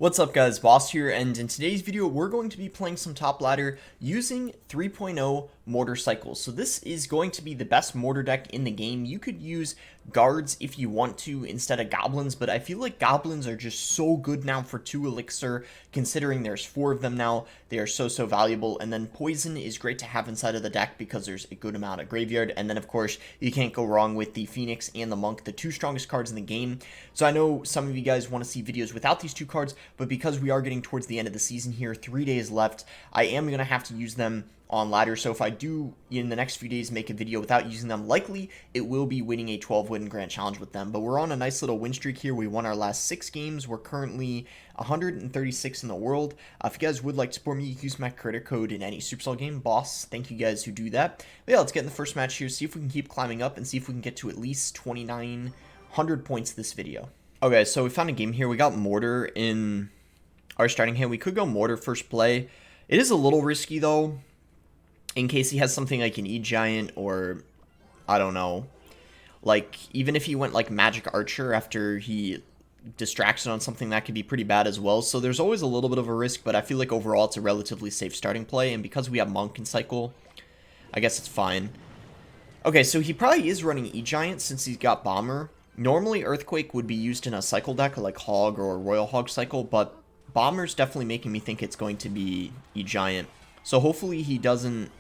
What's up guys, Boss here, and in today's video we're going to be playing some top ladder using 3.0 mortar cycles. So this is going to be the best mortar deck in the game. You could use guards if you want to instead of goblins, but I feel like goblins are just so good now for 2 elixir, considering there's 4 of them now. They are so valuable, and then poison is great to have inside of the deck because there's a good amount of graveyard, and then of course you can't go wrong with the Phoenix and the Monk, the 2 strongest cards in the game. So I know some of you guys want to see videos without these 2 cards, but because we are getting towards the end of the season here, 3 days left, I am going to have to use them on ladder. So if I do in the next few days make a video without using them, likely it will be winning a 12 win grand challenge with them. But we're on a nice little win streak here. We won our last 6 games. We're currently 136 in the world. If you guys would like to support me, you can use my credit code in any Supercell game. Boss, thank you guys who do that. But yeah, let's get in the first match here, see if we can keep climbing up and see if we can get to at least 2,900 points this video. Okay, so we found a game here. We got Mortar in our starting hand. We could go Mortar first play. It is a little risky though, in case he has something like an E-Giant or, I don't know, like, even if he went like Magic Archer after he distracts it on something, that could be pretty bad as well. So there's always a little bit of a risk, but I feel like overall it's a relatively safe starting play, and because we have Monk and Cycle, I guess it's fine. Okay, so he probably is running E-Giant since he's got Bomber. Normally Earthquake would be used in a Cycle deck like Hog or Royal Hog Cycle, but Bomber's definitely making me think it's going to be E-Giant. So hopefully he doesn't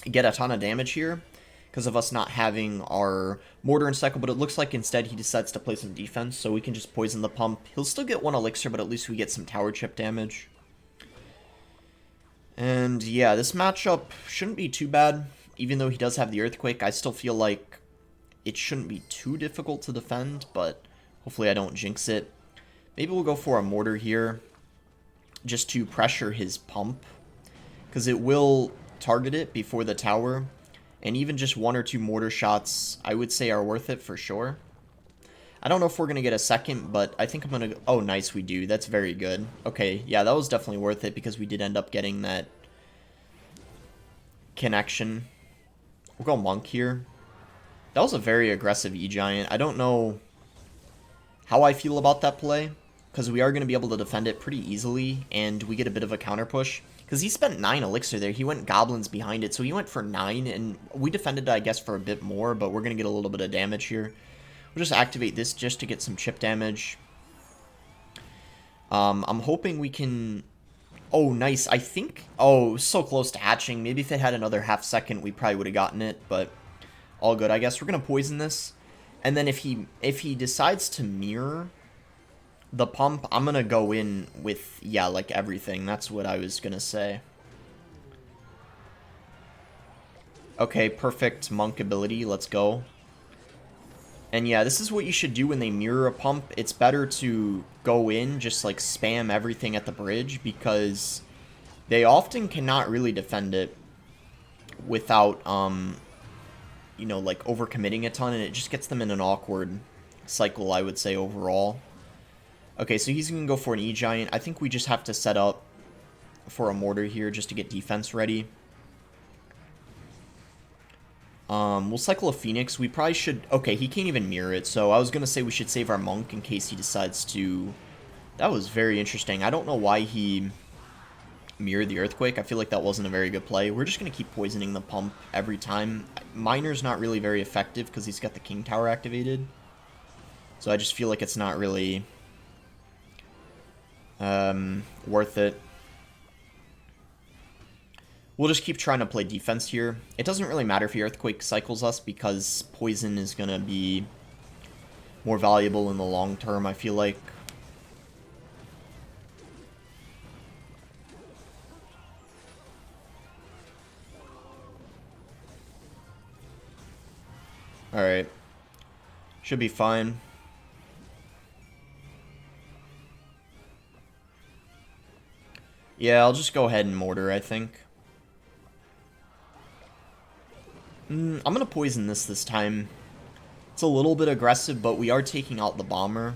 get a ton of damage here because of us not having our Mortar and Cycle, but it looks like instead he decides to play some defense, so we can just poison the pump. He'll still get 1 elixir, but at least we get some tower chip damage. And yeah, this matchup shouldn't be too bad. Even though he does have the Earthquake, I still feel like it shouldn't be too difficult to defend, but hopefully I don't jinx it. Maybe we'll go for a Mortar here just to pressure his pump, because it will target it before the tower, and even just 1 or 2 mortar shots I would say are worth it for sure. I don't know if we're gonna get a second, but I think I'm gonna, oh nice, we do. That's very good. Okay, yeah, that was definitely worth it because we did end up getting that connection. We'll go Monk here. That was a very aggressive E-Giant. I don't know how I feel about that play, because we are going to be able to defend it pretty easily, and we get a bit of a counter push. Because he spent 9 elixir there. He went goblins behind it, so he went for 9, and we defended, I guess, for a bit more, but we're going to get a little bit of damage here. We'll just activate this just to get some chip damage. I'm hoping we can... Oh, nice. I think... Oh, so close to hatching. Maybe if it had another half second, we probably would have gotten it, but all good. I guess we're going to poison this. And then if he decides to mirror the pump, I'm going to go in with, yeah, like everything. That's what I was going to say. Okay, perfect Monk ability. Let's go. And yeah, this is what you should do when they mirror a pump. It's better to go in, just like spam everything at the bridge, because they often cannot really defend it without, you know, like overcommitting a ton, and it just gets them in an awkward cycle, I would say, overall. Okay, so he's going to go for an E-Giant. I think we just have to set up for a Mortar here just to get defense ready. We'll cycle a Phoenix. We probably should... Okay, he can't even mirror it, so I was going to say we should save our Monk in case he decides to... That was very interesting. I don't know why he mirrored the Earthquake. I feel like that wasn't a very good play. We're just going to keep poisoning the pump every time. Miner's not really very effective because he's got the King Tower activated. So I just feel like it's not really worth it. We'll just keep trying to play defense here. It doesn't really matter if the Earthquake cycles us because poison is going to be more valuable in the long term, I feel like. Alright. Should be fine. Yeah, I'll just go ahead and Mortar, I think. I'm going to poison this time. It's a little bit aggressive, but we are taking out the Bomber.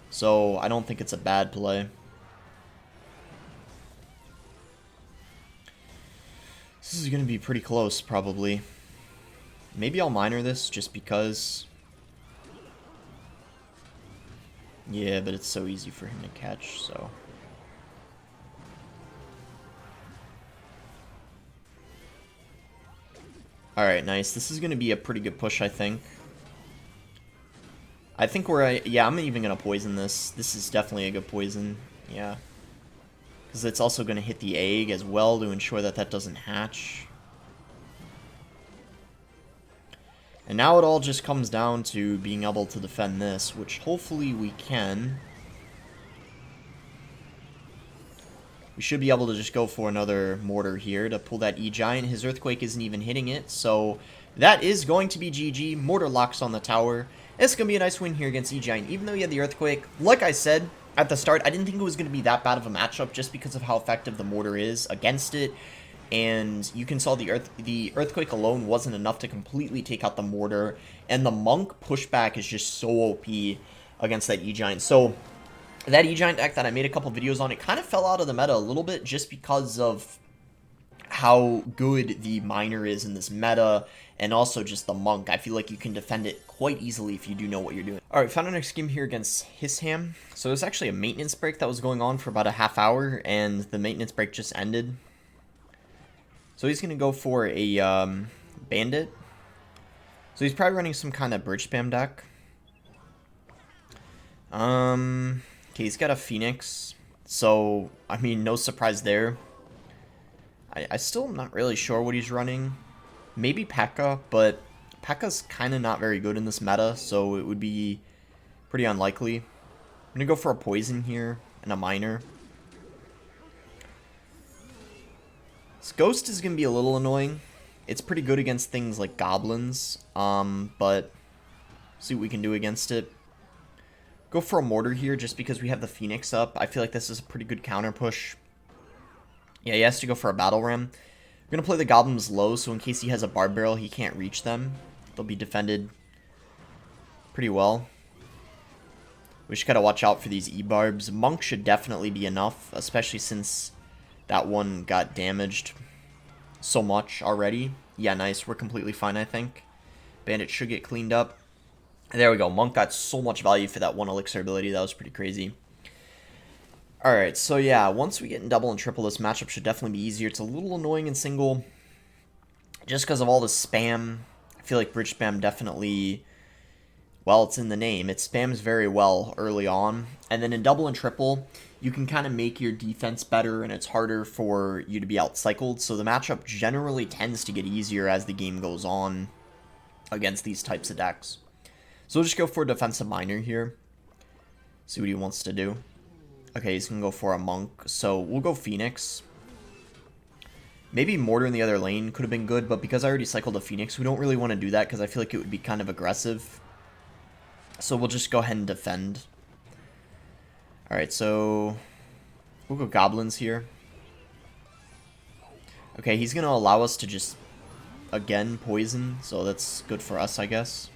So I don't think it's a bad play. This is going to be pretty close, probably. Maybe I'll miner this just because. Yeah, but it's so easy for him to catch, so... Alright, nice. This is going to be a pretty good push, I think. I think yeah, I'm even going to poison this. This is definitely a good poison. Yeah. Because it's also going to hit the egg as well to ensure that that doesn't hatch. And now it all just comes down to being able to defend this, which hopefully we can. We should be able to just go for another mortar here to pull that E-Giant. His Earthquake isn't even hitting it, so that is going to be GG. Mortar locks on the tower. It's going to be a nice win here against E-Giant, even though he had the Earthquake. Like I said at the start, I didn't think it was going to be that bad of a matchup just because of how effective the mortar is against it. And you can saw the Earthquake alone wasn't enough to completely take out the mortar. And the Monk pushback is just so OP against that E-Giant. So that E-Giant deck that I made a couple videos on, it kind of fell out of the meta a little bit just because of how good the Miner is in this meta, and also just the Monk. I feel like you can defend it quite easily if you do know what you're doing. Alright, found our next game here against Hisham. So it was actually a maintenance break that was going on for about a half hour, and the maintenance break just ended. So he's going to go for a Bandit. So he's probably running some kind of bridge spam deck. Okay, he's got a Phoenix, so, I mean, no surprise there. I still am not really sure what he's running. Maybe P.E.K.K.A, but P.E.K.K.A's kind of not very good in this meta, so it would be pretty unlikely. I'm going to go for a Poison here and a Miner. This Ghost is going to be a little annoying. It's pretty good against things like Goblins, but see what we can do against it. Go for a Mortar here just because we have the Phoenix up. I feel like this is a pretty good counter push. Yeah, he has to go for a Battle Ram. We're going to play the Goblins low, so in case he has a Barb Barrel, he can't reach them. They'll be defended pretty well. We just got to watch out for these E-Barbs. Monk should definitely be enough, especially since that one got damaged so much already. Yeah, nice. We're completely fine, I think. Bandit should get cleaned up. There we go. Monk got so much value for that one elixir ability. That was pretty crazy. Alright, so yeah, once we get in double and triple, this matchup should definitely be easier. It's a little annoying in single, just because of all the spam. I feel like bridge spam definitely, well, it's in the name. It spams very well early on. And then in double and triple, you can kind of make your defense better, and it's harder for you to be outcycled. So the matchup generally tends to get easier as the game goes on against these types of decks. So we'll just go for a defensive Miner here. See what he wants to do. Okay, he's going to go for a Monk. So we'll go Phoenix. Maybe Mortar in the other lane could have been good, but because I already cycled a Phoenix, we don't really want to do that because I feel like it would be kind of aggressive. So we'll just go ahead and defend. Alright, so we'll go Goblins here. Okay, he's going to allow us to just, again, poison, so that's good for us, I guess.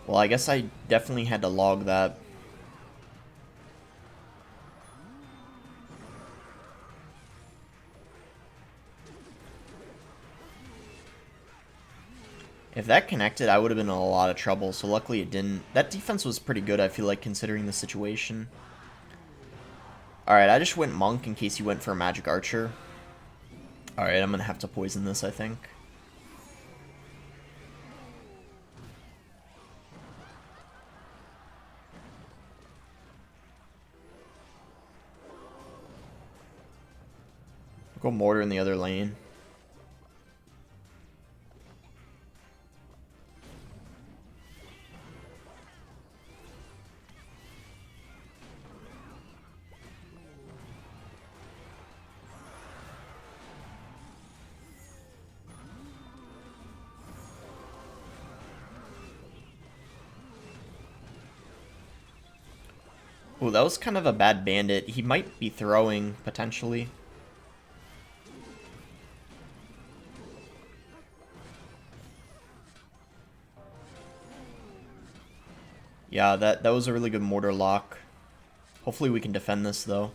Well, I guess I definitely had to log that. If that connected, I would have been in a lot of trouble, so luckily it didn't. That defense was pretty good, I feel like, considering the situation. Alright, I just went Monk in case he went for a Magic Archer. Alright, I'm going to have to poison this, I think. Go Mortar in the other lane. Oh, that was kind of a bad Bandit. He might be throwing, potentially. Yeah, that was a really good mortar lock. Hopefully we can defend this, though.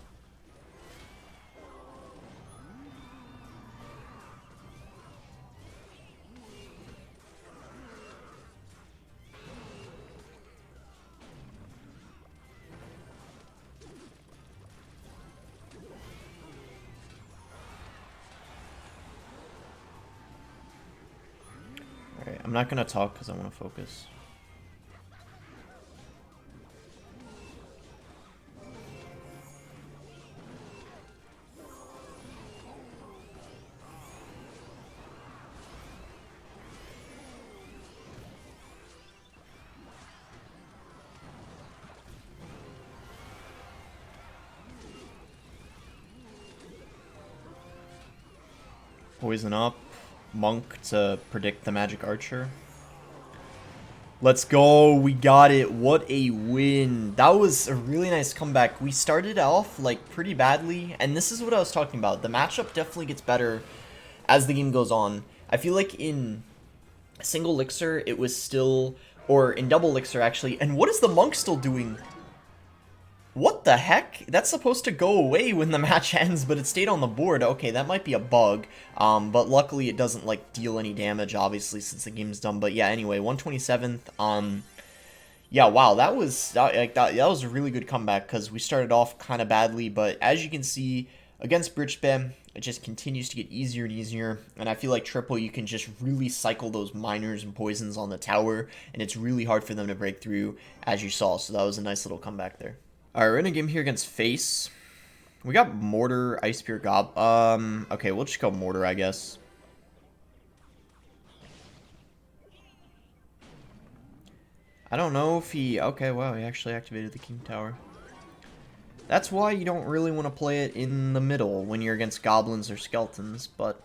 Alright, I'm not gonna talk because I want to focus. Poison up. Monk to predict the magic archer. Let's go. We got it. What a win. That was a really nice comeback. We started off like pretty badly, and this is what I was talking about. The matchup definitely gets better as the game goes on. I feel like in single elixir it was still, or in double elixir actually. And what is the monk still doing? What the heck? That's supposed to go away when the match ends, but it stayed on the board. Okay, that might be a bug. But luckily it doesn't, like, deal any damage, obviously, since the game's done. But yeah, anyway, 127th. Yeah, wow, that was a really good comeback, because we started off kind of badly. But as you can see, against Bridgebem, it just continues to get easier and easier. And I feel like triple, you can just really cycle those minors and poisons on the tower, and it's really hard for them to break through, as you saw. So that was a nice little comeback there. Alright, we're in a game here against Face. We got Mortar, Ice Spear, Gob. Okay, we'll just go Mortar, I guess. I don't know if he... Okay, wow, he actually activated the King Tower. That's why you don't really want to play it in the middle when you're against goblins or skeletons, but...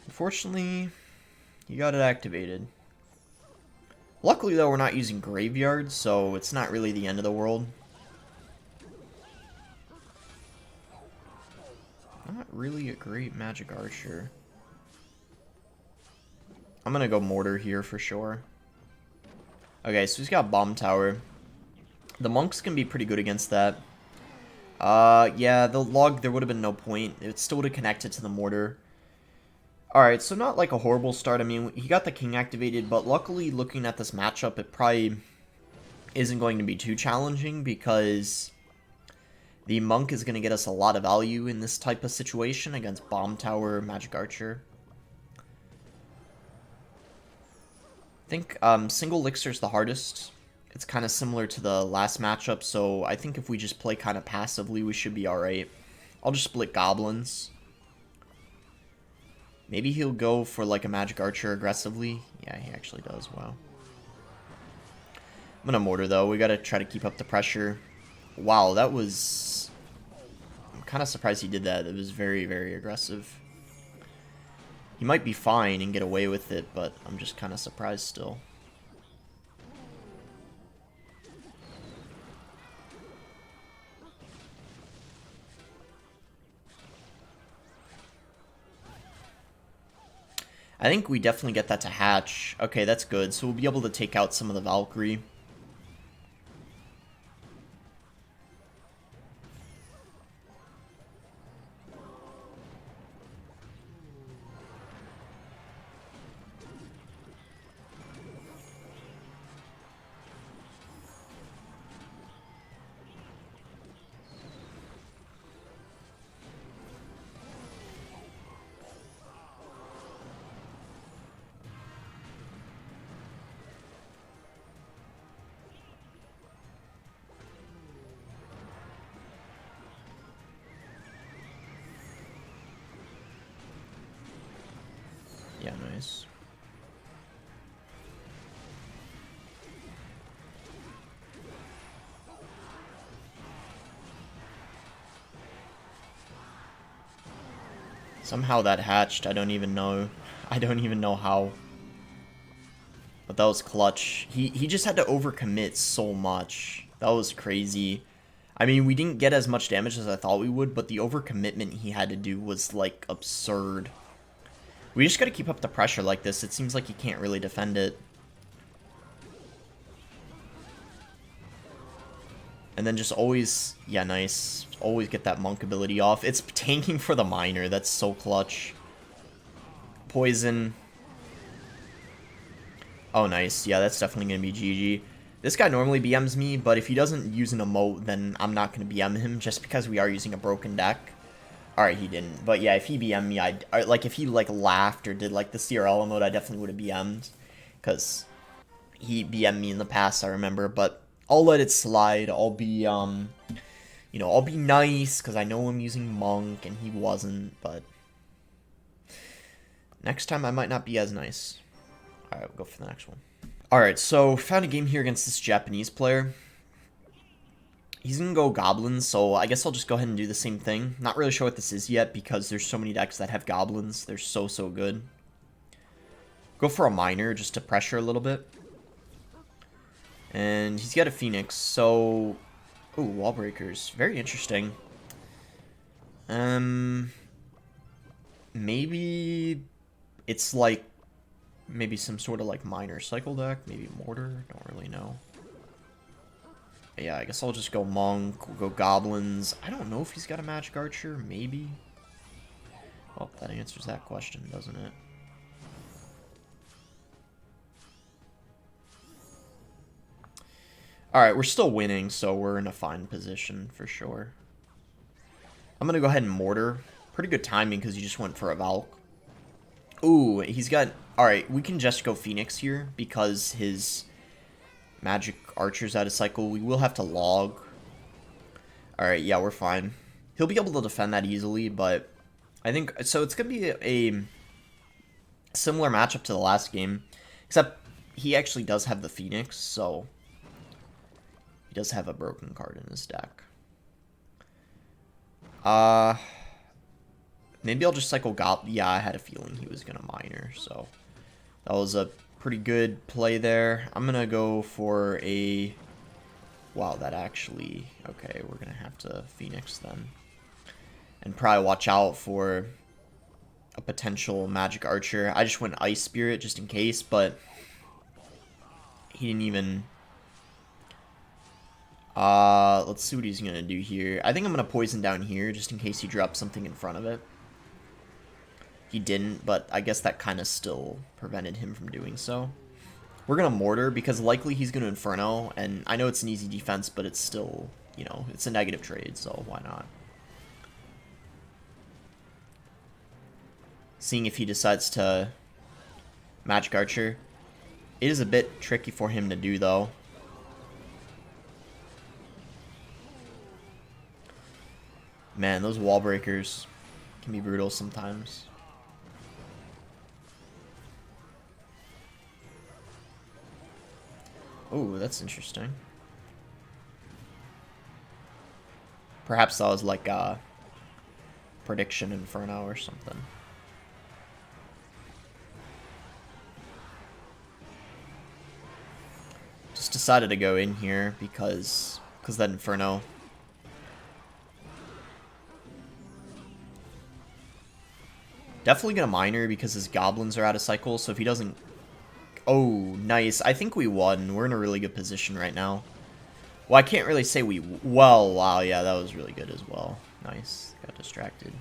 Unfortunately, he got it activated. Luckily, though, we're not using graveyards, so it's not really the end of the world. Not really a great magic archer. I'm gonna go mortar here for sure. Okay, so he's got bomb tower. The monks can be pretty good against that. Yeah, the log, there would have been no point. It still would have connected to the mortar. Alright, so not like a horrible start. I mean, he got the king activated, but luckily looking at this matchup, it probably isn't going to be too challenging because the monk is going to get us a lot of value in this type of situation against bomb tower, magic archer. I think single elixir is the hardest. It's kind of similar to the last matchup, so I think if we just play kind of passively, we should be alright. I'll just split goblins. Maybe he'll go for like a magic archer aggressively. Yeah, he actually does. Wow. I'm gonna mortar though. We gotta try to keep up the pressure. Wow, that was... I'm kind of surprised he did that. It was very, very aggressive. He might be fine and get away with it, but I'm just kind of surprised still. I think we definitely get that to hatch. Okay, that's good. So we'll be able to take out some of the Valkyrie. Yeah, nice. Somehow that hatched, I don't even know. I don't even know how. But that was clutch. He just had to overcommit so much. That was crazy. I mean, we didn't get as much damage as I thought we would, but the overcommitment he had to do was, like, absurd. We just gotta keep up the pressure like this. It seems like he can't really defend it. And then just always, yeah, nice. Always get that monk ability off. It's tanking for the miner. That's so clutch. Poison. Oh, nice. Yeah, that's definitely going to be GG. This guy normally BMs me, but if he doesn't use an emote, then I'm not going to BM him just because we are using a broken deck. Alright, he didn't. But yeah, if he BM'd me, like, if he, like, laughed or did, like, the CRL emote, I definitely would have BM'd. Because he BM'd me in the past, I remember. But I'll let it slide. I'll be, you know, I'll be nice, because I know I'm using Monk, and he wasn't, but next time I might not be as nice. Alright, we'll go for the next one. Alright, so found a game here against this Japanese player. He's going to go goblins, so I guess I'll just go ahead and do the same thing. Not really sure what this is yet, because there's so many decks that have goblins. They're so good. Go for a miner, just to pressure a little bit. And he's got a phoenix, so... Ooh, wall breakers. Very interesting. Maybe it's like... Maybe some sort of like miner cycle deck. Maybe mortar. Don't really know. Yeah, I guess I'll just go monk. We'll go goblins. I don't know if he's got a magic archer. Maybe. Well, that answers that question, doesn't it? Alright, we're still winning, so we're in a fine position for sure. I'm gonna go ahead and mortar. Pretty good timing because he just went for a Valk. Ooh, he's got... Alright, we can just go Phoenix here because his magic archer's out of cycle. We will have to log. Alright, yeah, we're fine. He'll be able to defend that easily, but I think... So it's going to be a similar matchup to the last game, except he actually does have the Phoenix, so he does have a broken card in his deck. Maybe I'll just cycle Goblin. Yeah, I had a feeling he was going to miner, so that was a pretty good play there. I'm going to go for a... Wow, that actually... Okay, we're going to have to Phoenix then. And probably watch out for a potential magic archer. I just went Ice Spirit just in case, but he didn't even... let's see what he's going to do here. I think I'm going to poison down here just in case he drops something in front of it. He didn't, but I guess that kind of still prevented him from doing so. We're going to mortar because likely he's going to Inferno, and I know it's an easy defense, but it's still, you know, it's a negative trade, so why not? Seeing if he decides to Magic Archer. It is a bit tricky for him to do, though. Man, those wall breakers can be brutal sometimes. Oh, that's interesting. Perhaps that was like a prediction Inferno or something. Just decided to go in here because that Inferno. Definitely gonna miner because his goblins are out of cycle, so if he doesn't... Oh, nice. I think we won. We're in a really good position right now. Well, I can't really say we... Well, wow, yeah, that was really good as well. Nice. Got distracted.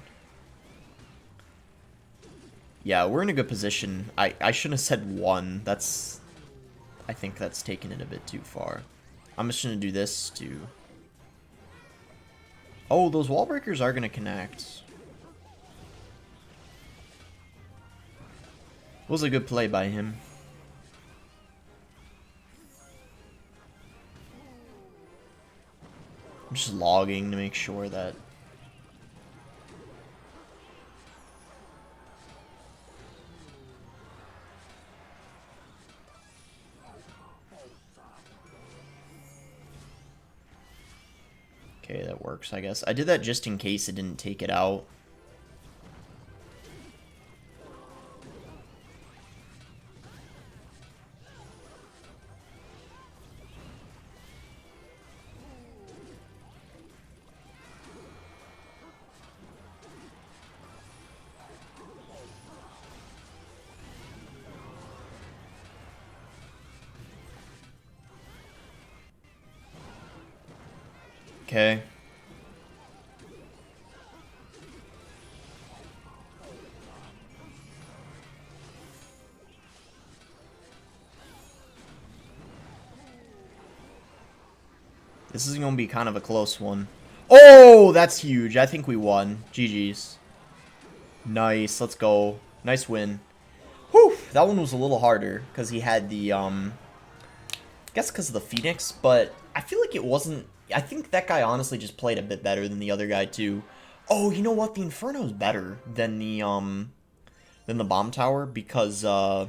Yeah, we're in a good position. I shouldn't have said won. That's... I think that's taken it a bit too far. I'm just gonna do this to... Oh, those wall breakers are gonna connect. Was a good play by him. I'm just logging to make sure that... Okay, that works, I guess. I did that just in case it didn't take it out. Okay. This is going to be kind of a close one. Oh, that's huge. I think we won. GG's. Nice. Let's go. Nice win. Whew. That one was a little harder because he had the, I guess because of the Phoenix, but I feel like it wasn't. I think that guy honestly just played a bit better than the other guy, too. Oh, you know what? The Inferno's better than the Bomb Tower because the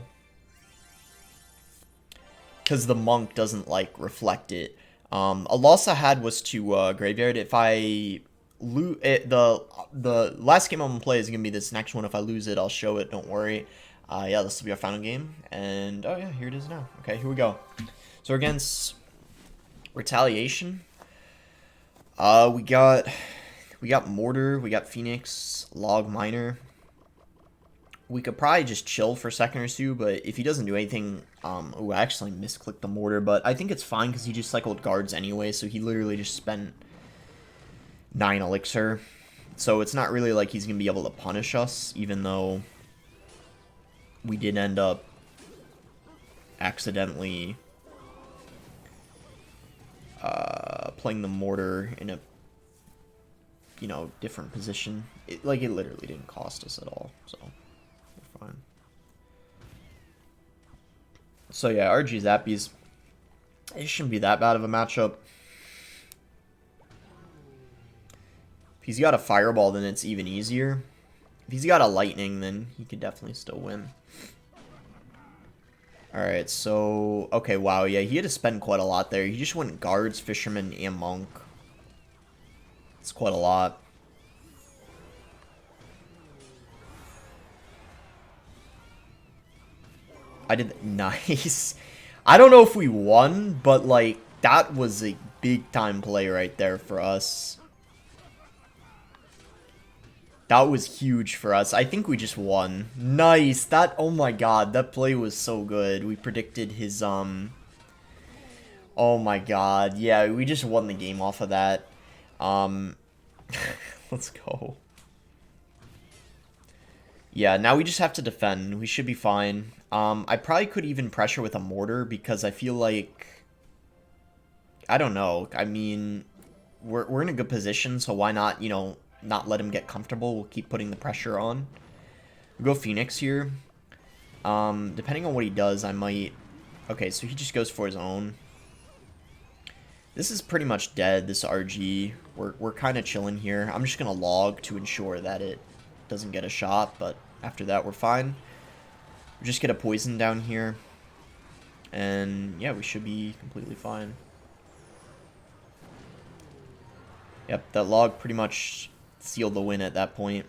Monk doesn't, like, reflect it. A loss I had was to Graveyard. If I lose it, the last game I'm gonna play is gonna be this next one. If I lose it, I'll show it. Don't worry. Yeah, this will be our final game. And oh yeah, here it is now. Okay, here we go. So we're against Retaliation. We got Mortar. We got Phoenix, Log Miner. We could probably just chill for a second or two, but if he doesn't do anything, oh, I actually misclicked the Mortar, but I think it's fine because he just cycled guards anyway, so he literally just spent 9 elixir. So it's not really like he's going to be able to punish us, even though we did end up accidentally playing the Mortar in a, you know, different position. It literally didn't cost us at all, so we're fine. So yeah, RG Zappies, it shouldn't be that bad of a matchup. If he's got a Fireball, then it's even easier. If he's got a Lightning, then he could definitely still win. Alright, so... Okay, wow, yeah, he had to spend quite a lot there. He just went Guards, Fisherman, and Monk. It's quite a lot. I did... Nice. I don't know if we won, but, like, that was a big-time play right there for us. That was huge for us. I think we just won. Nice. That, oh my god, that play was so good. We predicted his, oh my god. Yeah, we just won the game off of that. Let's go. Yeah, now we just have to defend. We should be fine. I probably could even pressure with a Mortar because I feel like... I don't know. I mean, we're in a good position, so why not, you know... not let him get comfortable. We'll keep putting the pressure on. We'll go Phoenix here. Depending on what he does, I might... Okay, so he just goes for his own. This is pretty much dead, this RG. We're kind of chilling here. I'm just going to log to ensure that it doesn't get a shot, but after that, we're fine. We just get a poison down here. And, yeah, we should be completely fine. Yep, that log pretty much... sealed the win at that point.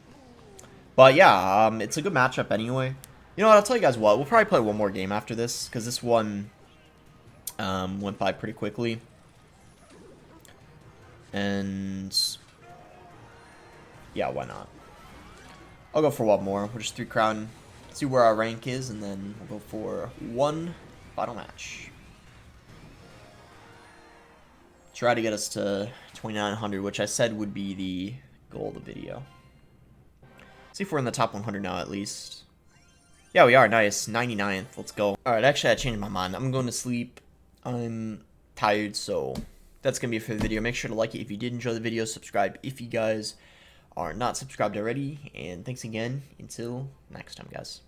But yeah, it's a good matchup anyway. You know what, I'll tell you guys what, we'll probably play one more game after this, because this one went by pretty quickly. And yeah, why not? I'll go for one more. We'll just 3 crown, see where our rank is, and then we'll go for one final match. Try to get us to 2,900, which I said would be the goal of the video. See if we're in the top 100 now at least. Yeah, we are. Nice. 99th. Let's go. Alright, actually I changed my mind. I'm going to sleep. I'm tired, so that's going to be it for the video. Make sure to like it if you did enjoy the video. Subscribe if you guys are not subscribed already. And thanks again. Until next time, guys.